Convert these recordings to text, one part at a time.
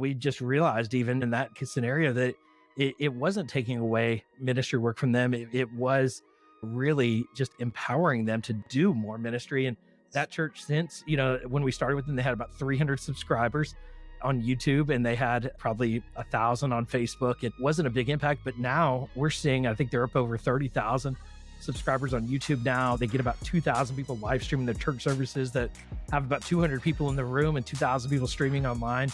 We just realized even in that scenario that it wasn't taking away ministry work from them. It was really just empowering them to do more ministry. And that church, since, when we started with them, they had about 300 subscribers on YouTube and they had probably 1,000 on Facebook. It wasn't a big impact, but now we're seeing, I think they're up over 30,000 subscribers on YouTube now. They get about 2,000 people live streaming their church services that have about 200 people in the room and 2,000 people streaming online.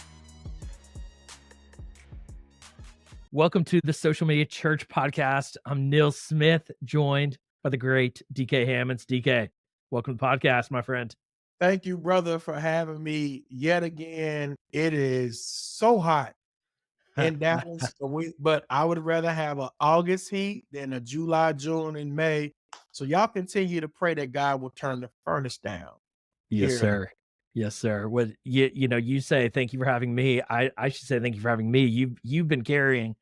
Welcome to the Social Media Church podcast. I'm Nils Smith, joined by the great DK Hammonds. DK, welcome to the podcast, my friend. Thank you, brother, for having me yet again. It is so hot in Dallas, but I would rather have an August heat than a July, June, and May. So y'all continue to pray that God will turn the furnace down. Yes, sir. Yes, sir. What you say, thank you for having me. I should say thank you for having me. You've been carrying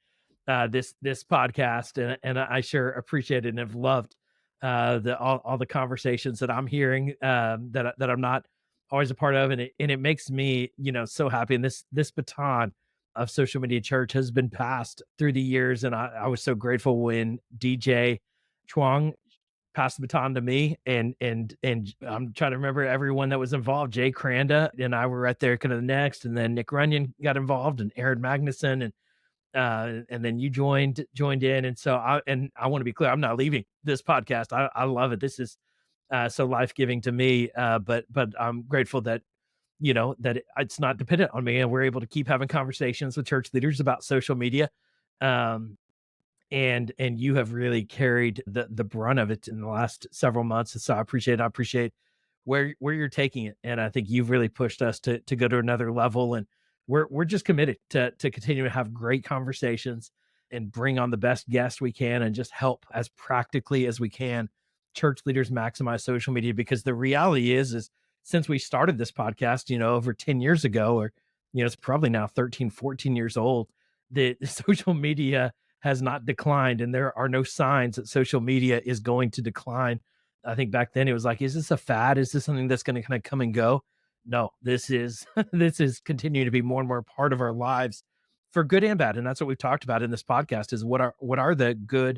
this podcast, and I sure appreciate it and have loved all the conversations that I'm hearing that I'm not always a part of, and it makes me so happy. And this baton of Social Media Church has been passed through the years, and I was so grateful when DJ Chuang passed the baton to me, and I'm trying to remember everyone that was involved. Jay Cranda and I were right there kind of next, and then Nick Runyon got involved, and Aaron Magnuson, and then you joined in. And so I want to be clear, I'm not leaving this podcast. I love it. This is so life-giving to me. But I'm grateful that, it's not dependent on me, and we're able to keep having conversations with church leaders about social media. And you have really carried the brunt of it in the last several months. So I appreciate where you're taking it. And I think you've really pushed us to go to another level. And we're just committed to continue to have great conversations and bring on the best guests we can and just help as practically as we can church leaders maximize social media. Because the reality is since we started this podcast, over 10 years ago, or, it's probably now 13, 14 years old, the social media has not declined, and there are no signs that social media is going to decline. I think back then it was like, is this a fad? Is this something that's going to kind of come and go? No, this is this is continuing to be more and more part of our lives for good and bad. And that's what we've talked about in this podcast is what are the good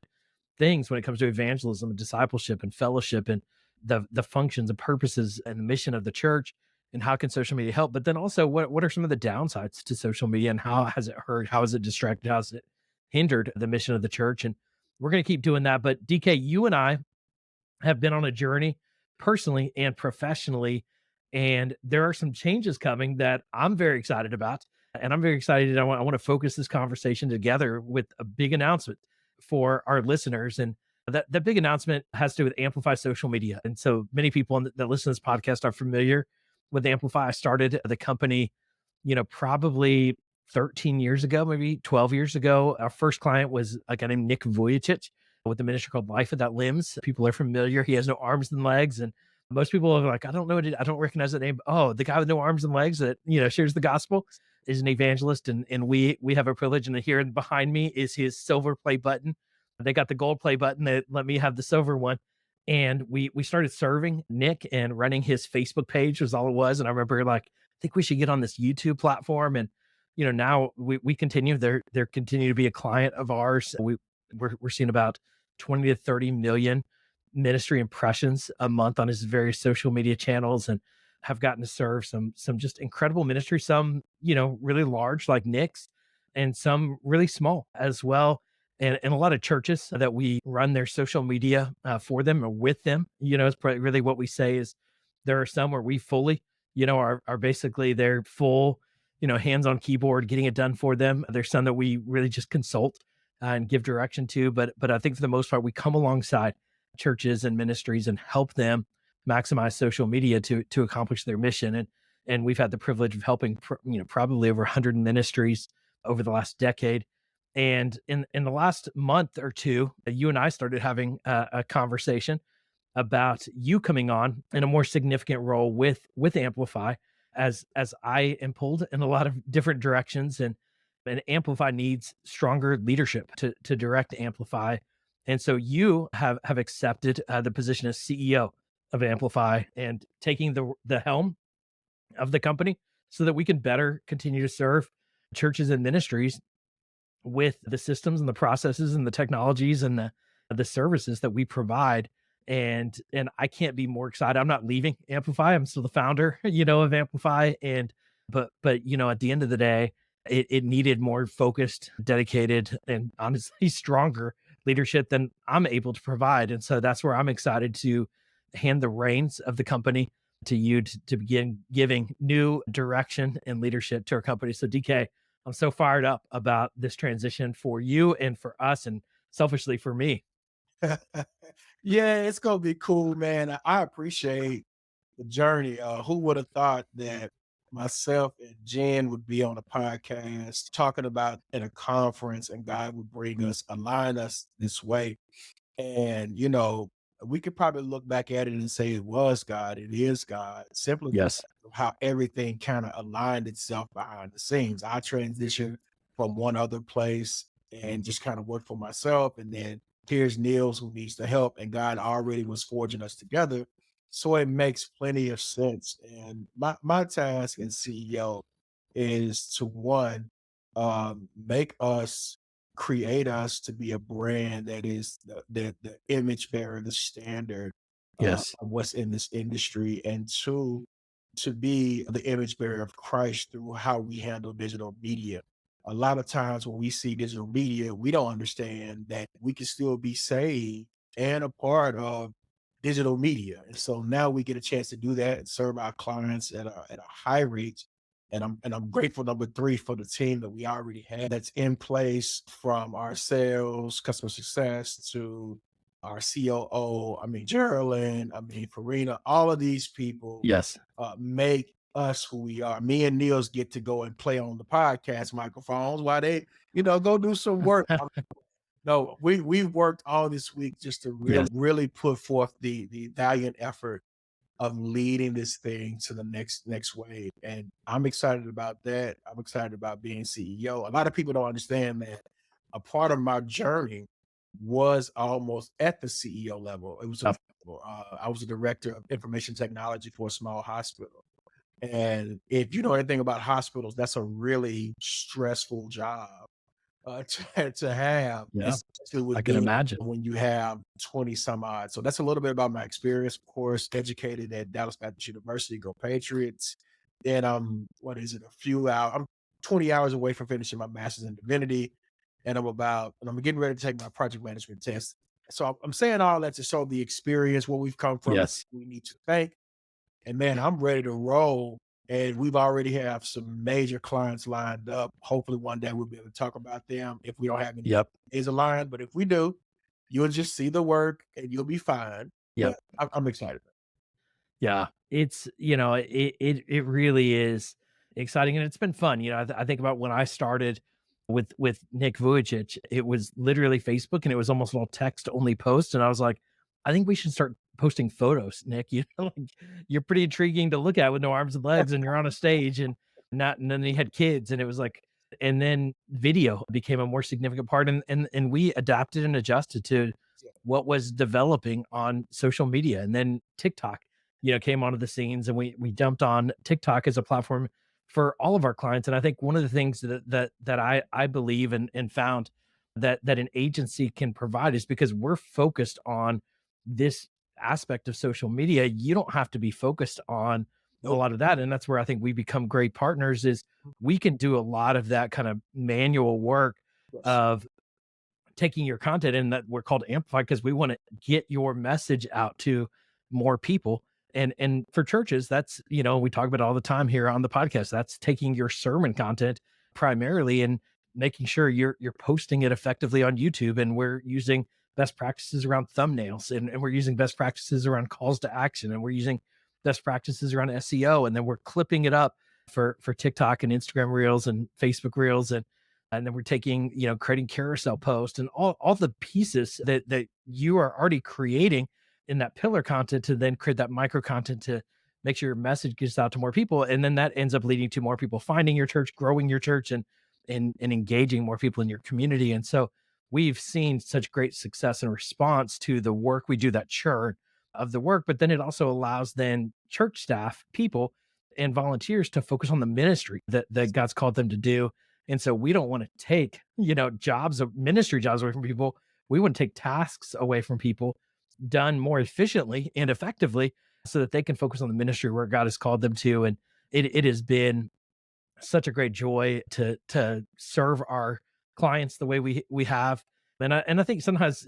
things when it comes to evangelism and discipleship and fellowship and the functions and purposes and the mission of the church, and how can social media help? But then also what are some of the downsides to social media, and how has it hurt? How has it distracted? How has it hindered the mission of the church? And we're going to keep doing that. But DK, you and I have been on a journey personally and professionally, and there are some changes coming that I'm very excited about. And I'm very excited. I want to focus this conversation together with a big announcement for our listeners. And that big announcement has to do with Amplify social media. And so many people that listen to this podcast are familiar with Amplify. I started the company, probably 13 years ago, maybe 12 years ago. Our first client was a guy named Nick Vujicic with a ministry called Life Without Limbs. People are familiar. He has no arms and legs. And most people are like, I don't know, I don't recognize that name. Oh, the guy with no arms and legs that, shares the gospel is an evangelist. And we have a privilege. And here behind me is his silver play button. They got the gold play button. They let me have the silver one. And we started serving Nick, and running his Facebook page was all it was. And I remember I think we should get on this YouTube platform. And, now we continue, they're continue to be a client of ours. We're seeing about 20 to 30 million ministry impressions a month on his various social media channels, and have gotten to serve some just incredible ministry, some, really large like Nick's, and some really small as well. And a lot of churches that we run their social media for them or with them, it's probably really what we say is there are some where we fully, are basically their full, hands on keyboard, getting it done for them. There's some that we really just consult and give direction to. But I think for the most part, we come alongside churches and ministries and help them maximize social media to accomplish their mission. And we've had the privilege of helping, probably over 100 ministries over the last decade. And in the last month or two, you and I started having a conversation about you coming on in a more significant role with Amplify, as I am pulled in a lot of different directions, and Amplify needs stronger leadership to direct Amplify. And so you have accepted the position as CEO of Amplify and taking the helm of the company so that we can better continue to serve churches and ministries with the systems and the processes and the technologies and the services that we provide. And I can't be more excited. I'm not leaving Amplify. I'm still the founder, of Amplify. And but at the end of the day, it needed more focused, dedicated, and honestly stronger leadership than I'm able to provide. And so that's where I'm excited to hand the reins of the company to you to begin giving new direction and leadership to our company. So DK, I'm so fired up about this transition for you and for us, and selfishly for me. Yeah, it's gonna be cool, man. I appreciate the journey. Who would have thought that myself and Jen would be on a podcast talking about at a conference and God would bring us, align us this way. And, we could probably look back at it and say it was God, it is God, simply Yes. because of how everything kind of aligned itself behind the scenes. I transitioned from one other place and just kind of worked for myself. And then here's Nils who needs the help, and God already was forging us together. So it makes plenty of sense. And my task as CEO is to one, make us create us to be a brand that is the image bearer, the standard Yes. of what's in this industry, and two, to be the image bearer of Christ through how we handle digital media. A lot of times when we see digital media, we don't understand that we can still be saved and a part of digital media. And so now we get a chance to do that and serve our clients at a high rate. And I'm grateful, number three, for the team that we already have that's in place, from our sales, customer success, to our COO. I mean, Geraldine, I mean, Farina, all of these people Yes. make us who we are. Me and Niels get to go and play on the podcast microphones while they, go do some work. No, we've worked all this week just to Yes. really put forth the valiant effort of leading this thing to the next wave. And I'm excited about that. I'm excited about being CEO. A lot of people don't understand that a part of my journey was almost at the CEO level. It was a Yep. I was a director of information technology for a small hospital. And if you know anything about hospitals, that's a really stressful job to have, Yeah. especially I with can being imagine. when you have 20 some odd. So that's a little bit about my experience. Of course, educated at Dallas Baptist University, go Patriots. Then what is it? A few hours. I'm 20 hours away from finishing my master's in divinity, and I'm getting ready to take my project management test. So I'm saying all that to show the experience, where we've come from, Yes. we need to thank. And man, I'm ready to roll. And we've already have some major clients lined up. Hopefully one day we'll be able to talk about them if we don't have any Yep. is aligned. But if we do, you'll just see the work and you'll be fine. Yep. But I'm excited. Yeah, it's it really is exciting, and it's been fun. I think about when I started with Nick Vujicic. It was literally Facebook, and it was almost all text only posts. And I was like, I think we should start posting photos, Nick. Like, you're pretty intriguing to look at with no arms and legs, and you're on a stage, and not, and then he had kids, and it was like, and then video became a more significant part, and we adapted and adjusted to what was developing on social media, and then TikTok came onto the scenes, and we dumped on TikTok as a platform for all of our clients. And I think one of the things that I believe and found that an agency can provide is because we're focused on this aspect of social media. You don't have to be focused on a Nope. lot of that. And that's where I think we become great partners, is we can do a lot of that kind of manual work Yes. of taking your content, and that we're called amplify because we want to get your message out to more people. And for churches, that's, we talk about it all the time here on the podcast. That's taking your sermon content primarily and making sure you're posting it effectively on YouTube. And we're using best practices around thumbnails, and we're using best practices around calls to action, and we're using best practices around SEO, and then we're clipping it up for TikTok and Instagram reels and Facebook reels, and then we're taking, creating carousel posts and all the pieces that you are already creating in that pillar content to then create that micro content to make sure your message gets out to more people. And then that ends up leading to more people finding your church, growing your church, and engaging more people in your community. And so we've seen such great success and response to the work we do, that churn of the work. But then it also allows then church staff, people, and volunteers to focus on the ministry that God's called them to do. And so we don't want to take, jobs of ministry jobs away from people. We want to take tasks away from people done more efficiently and effectively so that they can focus on the ministry where God has called them to. And it has been such a great joy to serve our clients the way we have. And I think sometimes,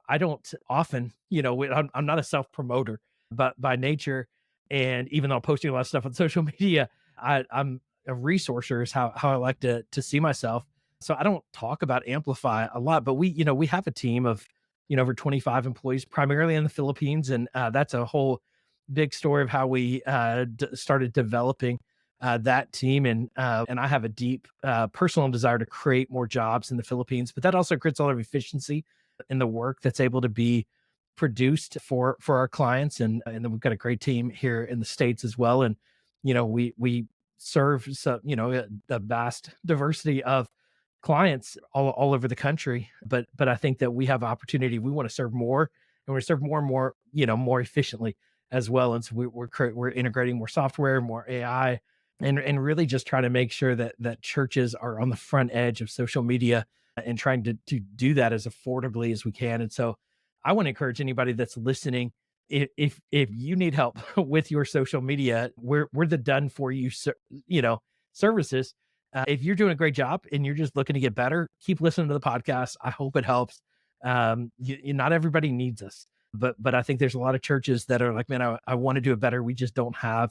I don't often, I'm not a self promoter, but by nature, and even though I'm posting a lot of stuff on social media, I'm a resourcer is how I like to see myself. So I don't talk about Amplify a lot, but we have a team of over 25 employees, primarily in the Philippines, and that's a whole big story of how we started developing that team. And I have a deep personal desire to create more jobs in the Philippines, but that also creates a lot of efficiency in the work that's able to be produced for our clients. And then we've got a great team here in the States as well. And we serve a vast diversity of clients all over the country. But I think that we have opportunity. We want to serve more, and we serve more and more, more efficiently as well. And so we're integrating more software, more AI, and really just trying to make sure that churches are on the front edge of social media and trying to do that as affordably as we can. And so I want to encourage anybody that's listening, if you need help with your social media, we're the done for you services. If you're doing a great job and you're just looking to get better, keep listening to the podcast. I hope it helps. Not everybody needs us, but I think there's a lot of churches that are like, man, I want to do it better. We just don't have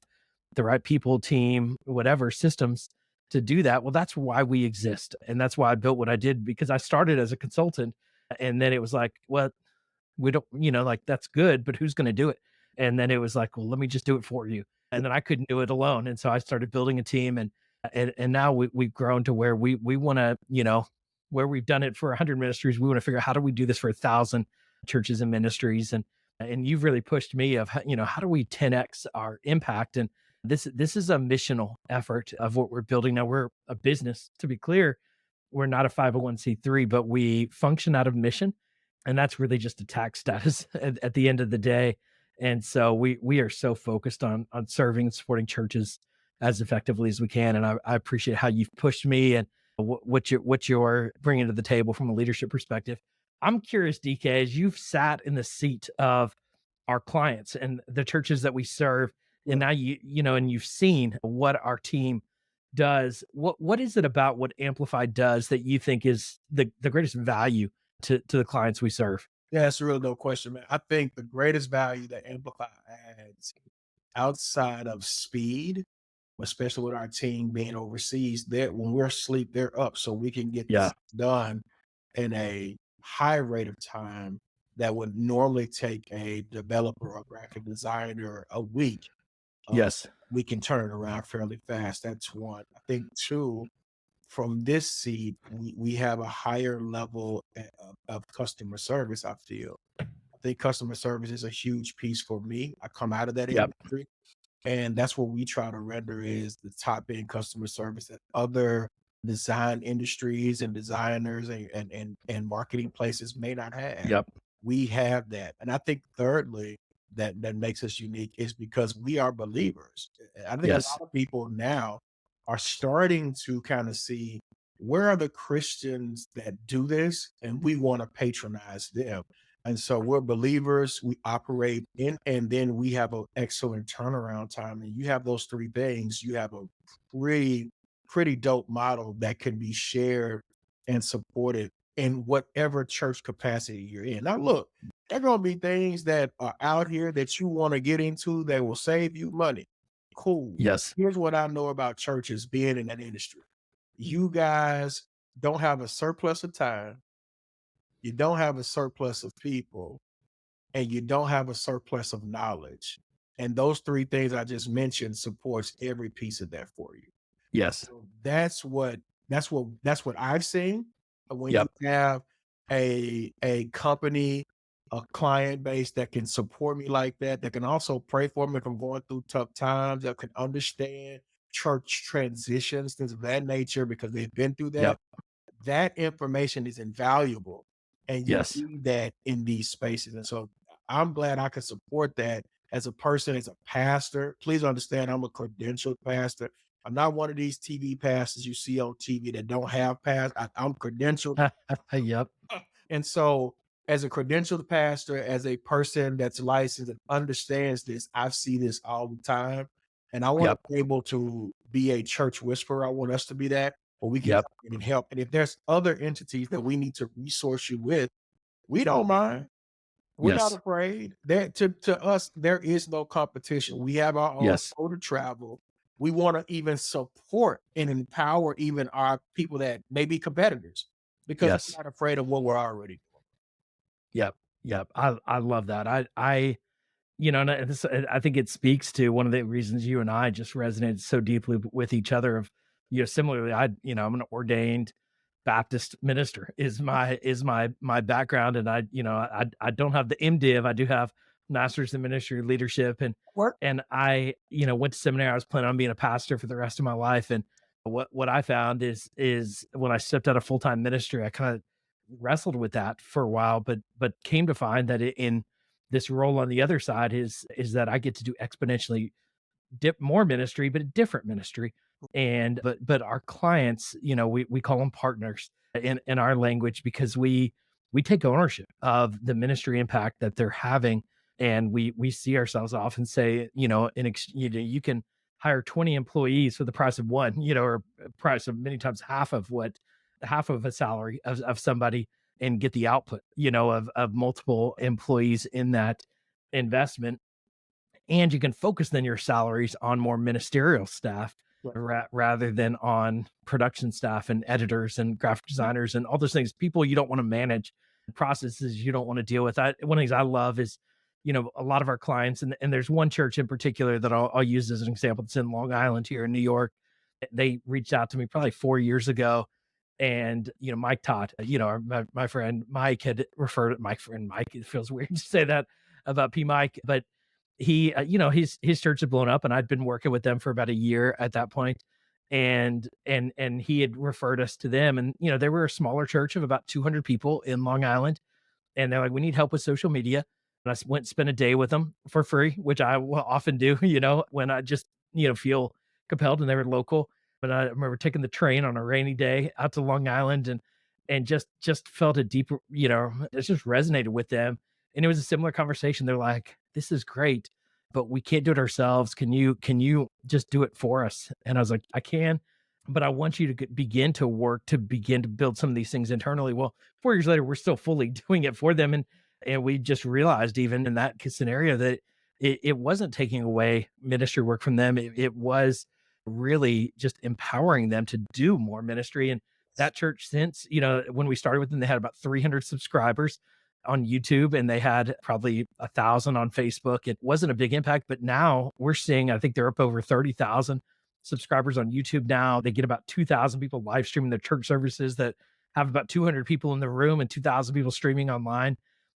the right people, team, whatever systems to do that. Well, that's why we exist. And that's why I built what I did, because I started as a consultant. And then it was like, well, we don't, like that's good, but who's going to do it? And then it was like, well, let me just do it for you. And then I couldn't do it alone. And so I started building a team, and now we've grown to where we want to, where we've done it for 100 ministries, we want to figure out how do we do this for 1,000 churches and ministries. And you've really pushed me of, how do we 10x our impact? And this is a missional effort of what we're building. Now we're a business, to be clear. We're not a 501(c)(3), but we function out of mission, and that's really just a tax status at the end of the day. And so we are so focused on serving and supporting churches as effectively as we can. And I appreciate how you've pushed me and what you're bringing to the table from a leadership perspective. I'm curious, DK, as you've sat in the seat of our clients and the churches that we serve, and now and you've seen what our team does. What is it about what Amplify does that you think is the greatest value to the clients we serve? Yeah, that's a real no question, man. I think the greatest value that Amplify adds outside of speed, especially with our team being overseas, that when we're asleep, they're up, so we can get Yeah. this done in a high rate of time that would normally take a developer or graphic designer a week. Uh, Yes. we can turn it around fairly fast. That's one. I think two, from this seat, we have a higher level of customer service, I feel. I think customer service is a huge piece for me. I come out of that Yep. industry, and that's what we try to render is the top end customer service that other design industries and designers and marketing places may not have. Yep. We have that. And I think thirdly, that makes us unique is because we are believers. I think a Yes. lot of people now are starting to kind of see where are the Christians that do this, and we want to patronize them. And so we're believers, we operate in, and then we have an excellent turnaround time. And you have those three things, you have a pretty, pretty dope model that can be shared and supported in whatever church capacity you're in. Now, look, there are going to be things that are out here that you want to get into that will save you money. Cool. Yes. Here's what I know about churches being in that industry. You guys don't have a surplus of time, you don't have a surplus of people, and you don't have a surplus of knowledge. And those three things I just mentioned supports every piece of that for you. Yes. So that's what I've seen. When you Yep. have a company, a client base that can support me like that, that can also pray for me if I'm going through tough times, that can understand church transitions, things of that nature, because they've been through that. Yep. That information is invaluable, and you Yes. need that in these spaces. And so I'm glad I can support that as a person, as a pastor. Please understand, I'm a credentialed pastor. I'm not one of these TV pastors you see on TV that don't have I'm credentialed. Yep. And so, as a credentialed pastor, as a person that's licensed and understands this, I see this all the time. And I want to Yep. be able to be a church whisperer. I want us to be that, where we can Yep. come in and help. And if there's other entities that we need to resource you with, we don't mind. We're not Yes. afraid. That to us, there is no competition. We have our own Yes. road to travel. We want to even support and empower even our people that may be competitors because we're Yes. not afraid of what we're already doing. Yep. Yep. I love that. You know, and this, I think it speaks to one of the reasons you and I just resonated so deeply with each other. Of, you know, similarly, I'm an ordained Baptist minister is my background, and I don't have the MDiv. I do have Masters in Ministry Leadership, Work. and I went to seminary. I was planning on being a pastor for the rest of my life, and what I found is when I stepped out of full time ministry, I kind of wrestled with that for a while, but came to find that in this role on the other side is that I get to do exponentially more ministry, but a different ministry. And but our clients, we call them partners in our language, because we take ownership of the ministry impact that they're having. And we see ourselves often say, you can hire 20 employees for the price of one, or price of many times half of a salary of somebody, and get the output, of multiple employees in that investment. And you can focus then your salaries on more ministerial staff, Right. rather than on production staff and editors and graphic designers and all those things, people you don't want to manage, processes you don't want to deal with. One of the things I love is, a lot of our clients, and there's one church in particular that I'll use as an example. It's in Long Island here in New York. They reached out to me probably 4 years ago, and Mike Todd, my friend Mike had referred my friend Mike. It feels weird to say that about P Mike, but he, his church had blown up, and I'd been working with them for about a year at that point, and he had referred us to them, and they were a smaller church of about 200 people in Long Island, and they're like, we need help with social media. And went and spent a day with them for free, which I will often do, when I just, feel compelled, and they were local. But I remember taking the train on a rainy day out to Long Island, and just felt a deeper, it just resonated with them. And it was a similar conversation. They're like, this is great, but we can't do it ourselves. Can you just do it for us? And I was like, I can, but I want you to begin to work to begin to build some of these things internally. Well, 4 years later, we're still fully doing it for them. And we just realized, even in that scenario, that it wasn't taking away ministry work from them. It was really just empowering them to do more ministry. And that church, since, when we started with them, they had about 300 subscribers on YouTube, and they had probably 1,000 on Facebook. It wasn't a big impact, but now we're seeing, I think they're up over 30,000 subscribers on YouTube now. They get about 2,000 people live streaming their church services that have about 200 people in the room and 2,000 people streaming online.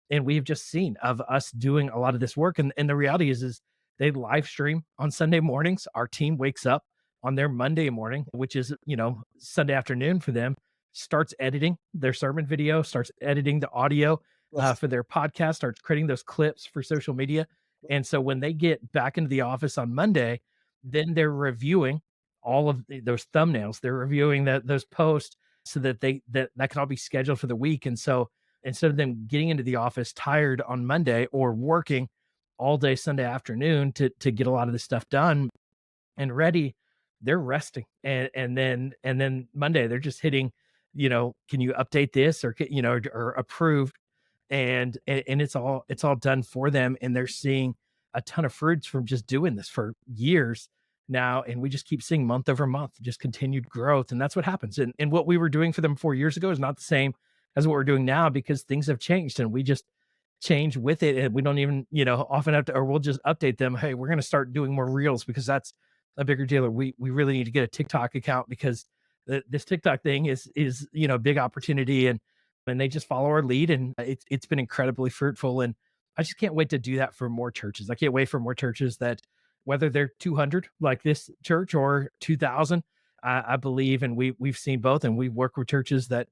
And we've just seen of us doing a lot of this work. And the reality is they live stream on Sunday mornings. Our team wakes up on their Monday morning, which is, Sunday afternoon for them, starts editing their sermon video, starts editing the audio Yes. for their podcast, starts creating those clips for social media. And so when they get back into the office on Monday, then they're reviewing all of those thumbnails. They're reviewing those posts, so that that can all be scheduled for the week. And so instead of them getting into the office tired on Monday, or working all day Sunday afternoon to get a lot of this stuff done and ready, they're resting. And then Monday they're just hitting, can you update this, or or approved, and it's all done for them, and they're seeing a ton of fruits from just doing this for years now. And we just keep seeing month over month just continued growth, and that's what happens. And what we were doing for them 4 years ago is not the same as what we're doing now, because things have changed, and we just change with it. And we don't even, often have to, or we'll just update them, hey, we're going to start doing more reels, because that's a bigger deal. Or we really need to get a TikTok account, because this TikTok thing is a big opportunity. And they just follow our lead, and it's been incredibly fruitful. And I just can't wait to do that for more churches. I can't wait for more churches that, whether they're 200 like this church or 2,000, I believe, and we've seen both, and we work with churches that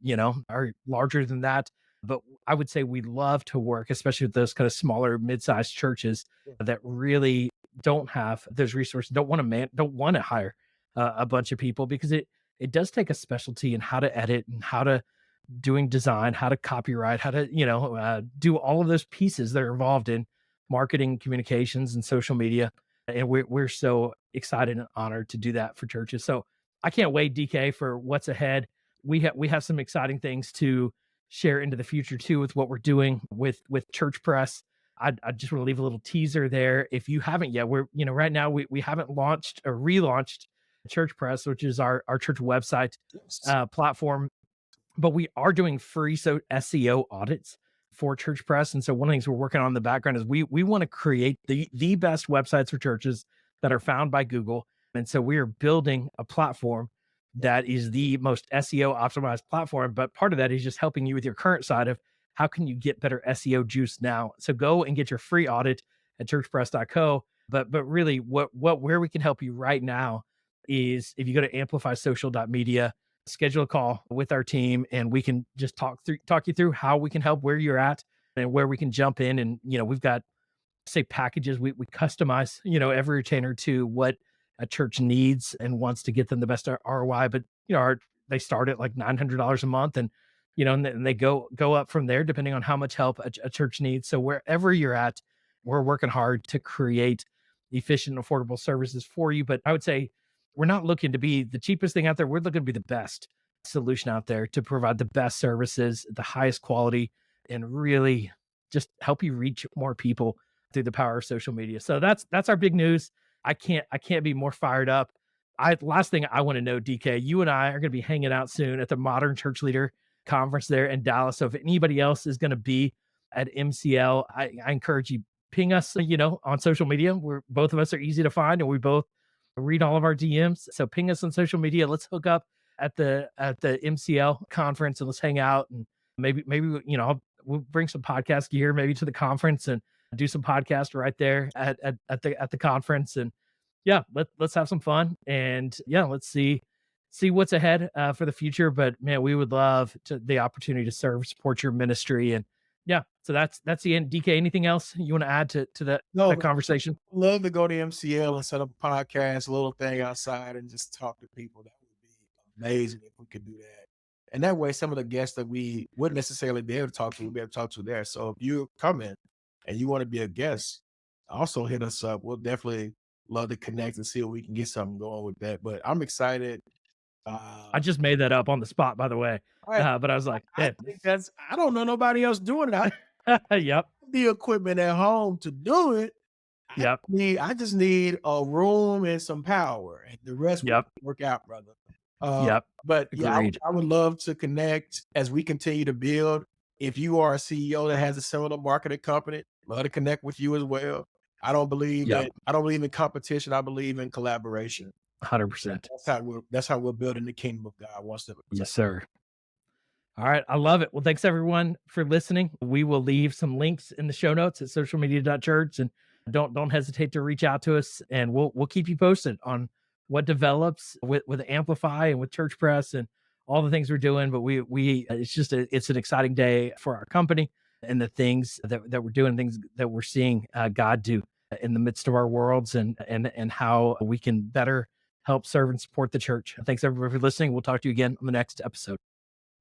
are larger than that. But I would say we love to work, especially with those kind of smaller, mid-sized churches that really don't have those resources, don't want to hire a bunch of people, because it does take a specialty in how to edit and how to doing design, how to copyright, how to, do all of those pieces that are involved in marketing, communications, and social media. And we're so excited and honored to do that for churches. So I can't wait, DK, for what's ahead. We have some exciting things to share into the future too with what we're doing with Church Press. I just want to leave a little teaser there. If you haven't yet, we're, right now we haven't launched or relaunched Church Press, which is our church website Yes. platform, but we are doing free SEO audits for Church Press. And so one of the things we're working on in the background is we want to create the best websites for churches that are found by Google. And so we are building a platform that is the most SEO optimized platform. But part of that is just helping you with your current side of how can you get better SEO juice now. So go and get your free audit at churchpress.co. But really where we can help you right now is if you go to amplifysocial.media, schedule a call with our team, and we can just talk you through how we can help where you're at and where we can jump in. And we've got, say, packages we customize every retainer to what a church needs and wants to get them the best ROI. But they start at like $900 a month, and and they go up from there depending on how much help a church needs. So wherever you're at, we're working hard to create efficient, affordable services for you. But I would say we're not looking to be the cheapest thing out there. We're looking to be the best solution out there to provide the best services, the highest quality, and really just help you reach more people through the power of social media. So that's our big news. I can't be more fired up. Last thing I want to know, DK, you and I are going to be hanging out soon at the Modern Church Leader Conference there in Dallas. So if anybody else is going to be at MCL, I encourage you, ping us, on social media. We're both of us are easy to find, and we both read all of our DMs. So ping us on social media. Let's hook up at the MCL conference and let's hang out. And maybe we'll bring some podcast gear maybe to the conference and do some podcast right there at the conference. And yeah, let's have some fun, and yeah, let's see what's ahead for the future. But man, we would love the opportunity to support your ministry. And yeah, so that's the end. DK, anything else you want to add to that No, that but conversation? love to go to MCL and set up a podcast, a little thing outside, and just talk to people. That would be amazing if we could do that. And that way, some of the guests that we wouldn't necessarily be able to talk to, we'll be able to talk to there. So if you're coming and you want to be a guest, also hit us up. We'll definitely love to connect and see if we can get something going with that. But I'm excited. I just made that up on the spot, by the way. I, But I was like, I think I don't know nobody else doing it. I yep, have the equipment at home to do it. yep, I just need a room and some power, and the rest will yep, work out, brother. yep. But yeah, Agreed. I would love to connect as we continue to build. If you are a CEO that has a similar marketing company, love to connect with you as well. Yep, I don't believe in competition. I believe in collaboration. 100%. That's how we're building the kingdom of God. Wants to. Yes, sir. All right. I love it. Well, thanks everyone for listening. We will leave some links in the show notes at socialmedia.church, and don't hesitate to reach out to us, and we'll keep you posted on what develops with Amplify and with Church Press and all the things we're doing. But we it's an exciting day for our company and the things that we're doing, things that we're seeing God do in the midst of our worlds, and how we can better help serve and support the church. Thanks everybody for listening. We'll talk to you again on the next episode.